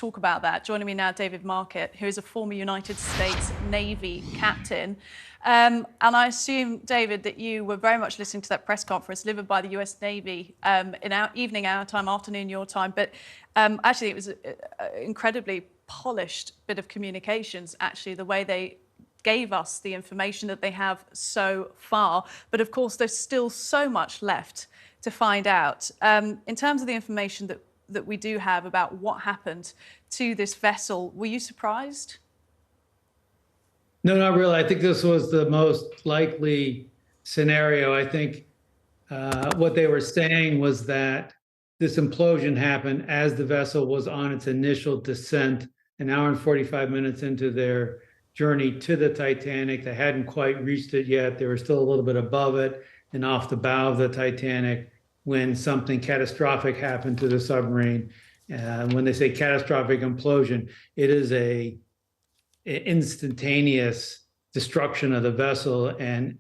talk about that. Joining me now, David Market, who is a former United States Navy captain. And I assume, David, that you were very much listening to that press conference delivered by the US Navy in our evening our time, afternoon your time. But actually, it was an incredibly polished bit of communications, actually, the way they gave us the information that they have so far. But of course, there's still so much left to find out. In terms of the information that we do have about what happened to this vessel, were you surprised? No, not really. I think this was the most likely scenario. I think what they were saying was that this implosion happened as the vessel was on its initial descent, an hour and 45 minutes into their journey to the Titanic. They hadn't quite reached it yet. They were still a little bit above it and off the bow of the Titanic when something catastrophic happened to the submarine. When they say catastrophic implosion, it is an instantaneous destruction of the vessel and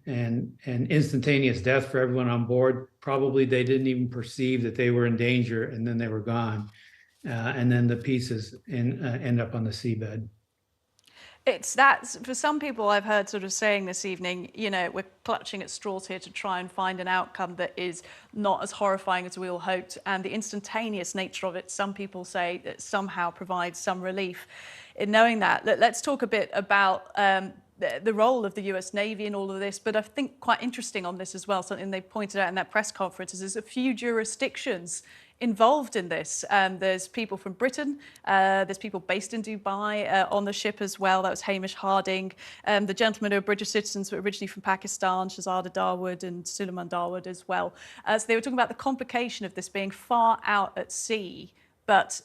instantaneous death for everyone on board. Probably they didn't even perceive that they were in danger, and then they were gone. And then the pieces end up on the seabed. It's that, for some people I've heard sort of saying this evening, you know, we're clutching at straws here to try and find an outcome that is not as horrifying as we all hoped. And the instantaneous nature of it, some people say, that somehow provides some relief in knowing that. Let's talk a bit about the role of the US Navy in all of this, but I think quite interesting on this as well, something they pointed out in that press conference, is there's a few jurisdictions involved in this. There's people from Britain, there's people based in Dubai on the ship as well. That was Hamish Harding. The gentlemen who are British citizens were originally from Pakistan, Shahzada Dawood and Suleiman Dawood as well. So they were talking about the complication of this being far out at sea, but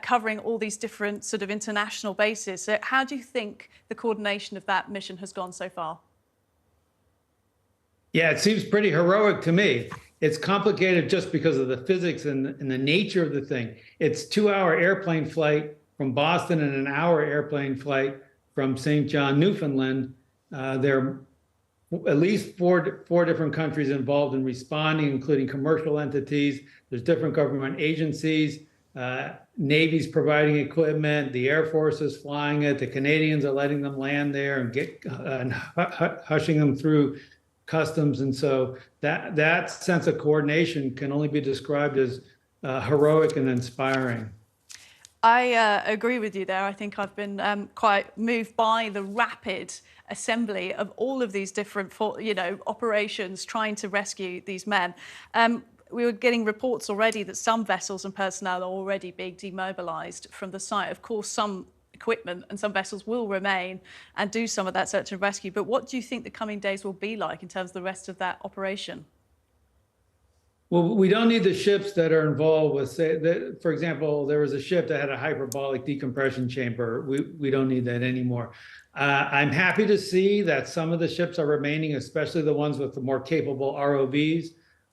covering all these different sort of international bases. So how do you think the coordination of that mission has gone so far? Yeah, it seems pretty heroic to me. It's complicated just because of the physics and the nature of the thing. It's 2-hour airplane flight from Boston and an hour airplane flight from St. John, Newfoundland. There are at least four different countries involved in responding, including commercial entities. There's different government agencies. Navy's providing equipment. The Air Force is flying it. The Canadians are letting them land there and hushing them through customs. And so that sense of coordination can only be described as heroic and inspiring. I agree with you there. I think I've been quite moved by the rapid assembly of all of these different, operations trying to rescue these men. We were getting reports already that some vessels and personnel are already being demobilized from the site. Of course, some equipment and some vessels will remain and do some of that search and rescue. But what do you think the coming days will be like in terms of the rest of that operation? Well, we don't need the ships that are involved with, for example, there was a ship that had a hyperbolic decompression chamber. We don't need that anymore. I'm happy to see that some of the ships are remaining, especially the ones with the more capable ROVs.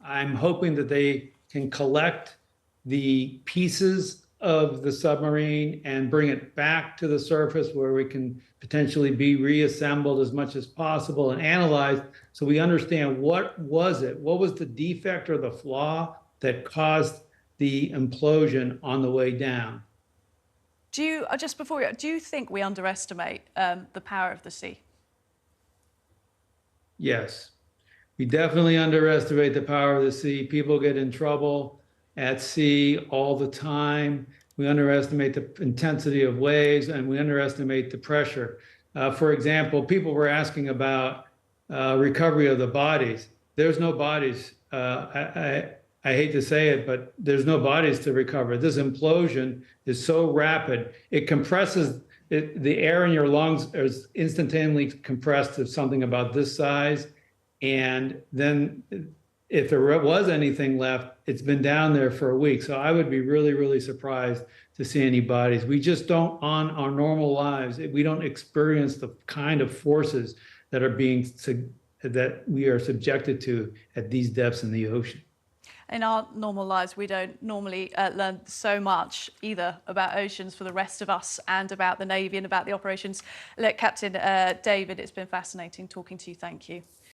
I'm hoping that they can collect the pieces of the submarine and bring it back to the surface where we can potentially be reassembled as much as possible and analyzed so we understand what was the defect or the flaw that caused the implosion on the way down. Do you think we underestimate the power of the sea? Yes, we definitely underestimate the power of the sea. People get in trouble at sea all the time. We underestimate the intensity of waves and we underestimate the pressure. For example, people were asking about recovery of the bodies. There's no bodies. I hate to say it, but there's no bodies to recover. This implosion is so rapid. It compresses, the air in your lungs is instantaneously compressed to something about this size. And then if there was anything left, it's been down there for a week. So I would be really, really surprised to see any bodies. We just don't, on our normal lives, we don't experience the kind of forces that we are subjected to at these depths in the ocean. In our normal lives, we don't normally learn so much either about oceans for the rest of us and about the Navy and about the operations. Look, Captain David, it's been fascinating talking to you. Thank you.